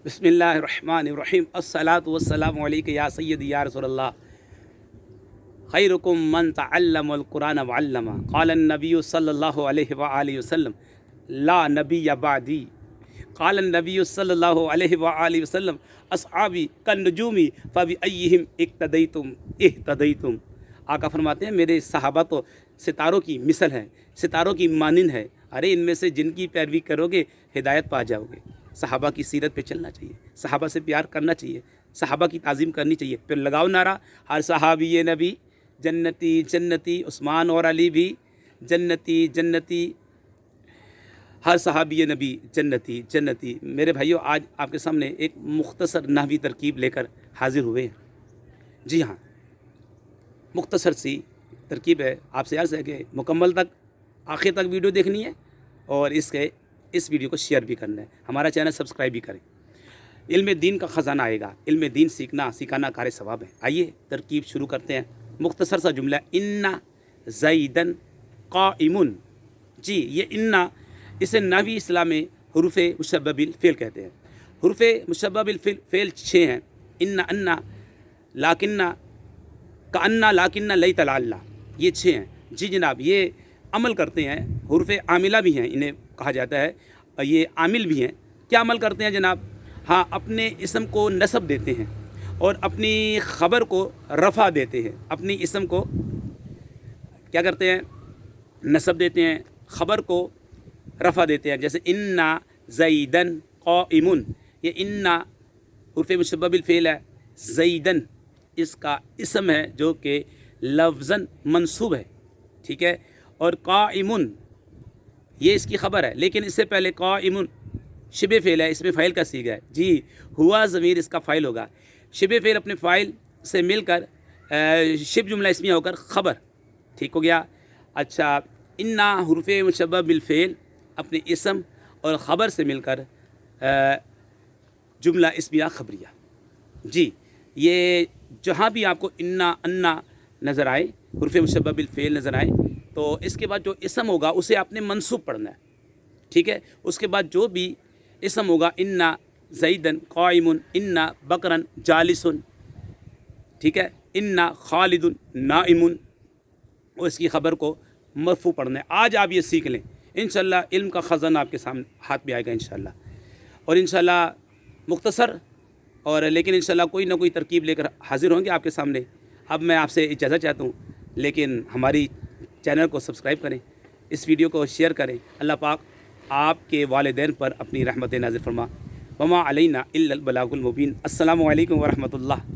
بسم اللہ الرحمن الرحیم الصلاۃ والسلام علیک یا سیدی یا رسول اللہ خیرکم من تعلم القرآن وعلمہ قال النبی صلی اللہ علیہ وآلہ وسلم لا نبی بعدی قال النبی صلی اللہ علیہ وآلہ وسلم اصحابی کالنجومی فبأیہم اقتدیتم اہتدیتم۔ آقا فرماتے ہیں میرے صحابہ تو ستاروں کی مثل ہیں، ستاروں کی مانند ہے، ارے ان میں سے جن کی پیروی کرو گے ہدایت پا جاؤ گے۔ صحابہ کی سیرت پہ چلنا چاہیے، صحابہ سے پیار کرنا چاہیے، صحابہ کی تعظیم کرنی چاہیے۔ پھر لگاؤ نعرہ ہر صحابی نبی جنتی جنتی، عثمان اور علی بھی جنتی جنتی، ہر صحابی نبی جنتی جنتی۔ میرے بھائیوں، آج آپ کے سامنے ایک مختصر نحوی ترکیب لے کر حاضر ہوئے ہیں۔ جی ہاں، مختصر سی ترکیب ہے، آپ سے عرض ہے کہ مکمل تک آخر تک ویڈیو دیکھنی ہے اور اس ویڈیو کو شیئر بھی کرنا ہے، ہمارا چینل سبسکرائب بھی کریں۔ علم دین کا خزانہ آئے گا، علم دین سیکھنا کار ثواب ہے۔ آئیے ترکیب شروع کرتے ہیں۔ مختصر سا جملہ، ان زیدن قائمن۔ جی یہ انا، اسے نحوی اصطلاح میں حروف مشبہ بالفعل کہتے ہیں۔ حروف مشبہ بالفعل 6 ہیں، ان، انا، لاکنہ، کأنہ، لاکنہ، لیت، لعلہ، یہ 6 ہیں۔ جی جناب، یہ عمل کرتے ہیں، حروف عاملہ بھی ہیں انہیں کہا جاتا ہے، اور یہ عامل بھی ہیں۔ کیا عمل کرتے ہیں جناب؟ ہاں، اپنے اسم کو نصب دیتے ہیں اور اپنی خبر کو رفع دیتے ہیں۔ اپنی اسم کو کیا کرتے ہیں؟ نصب دیتے ہیں، خبر کو رفع دیتے ہیں۔ جیسے انا زیدن قائمن، یہ انا حرف مشبہ بالفعل ہے، زیدن اس کا اسم ہے جو کہ لفظاً منصوب ہے، ٹھیک ہے، اور قائمن یہ اس کی خبر ہے، لیکن اس سے پہلے قائمن شبہ فعل ہے، اس میں فاعل کا صیغہ ہے۔ جی ہوا ضمیر اس کا فاعل ہوگا، شبہ فعل اپنے فاعل سے مل کر شبہ جملہ اسمیہ ہو کر خبر، ٹھیک ہو گیا۔ اچھا، انا حروف مشبہ بالفعل اپنے اسم اور خبر سے مل کر جملہ اسمیہ خبریہ۔ جی یہ جہاں بھی آپ کو انا، انا نظر آئے، حروف مشبہ بالفعل نظر آئے، تو اس کے بعد جو اسم ہوگا اسے آپ نے منصوب پڑھنا ہے، ٹھیک ہے۔ اس کے بعد جو بھی اسم ہوگا، انا زیدن قائمن، انا بکرن جالسن، ٹھیک ہے، انا خالد نائم، اور اس کی خبر کو مرفوع پڑھنا ہے۔ آج آپ یہ سیکھ لیں، انشاءاللہ علم کا خزانہ آپ کے سامنے ہاتھ میں آئے گا انشاءاللہ۔ اور انشاءاللہ مختصر اور لیکن انشاءاللہ کوئی نہ کوئی ترکیب لے کر حاضر ہوں گے آپ کے سامنے۔ اب میں آپ سے اجازت چاہتا ہوں، لیکن ہماری چینل کو سبسکرائب کریں، اس ویڈیو کو شیئر کریں۔ اللہ پاک آپ کے والدین پر اپنی رحمت نازل فرما۔ وما علینا الا البلاغ المبین۔ السلام علیکم ورحمۃ اللہ۔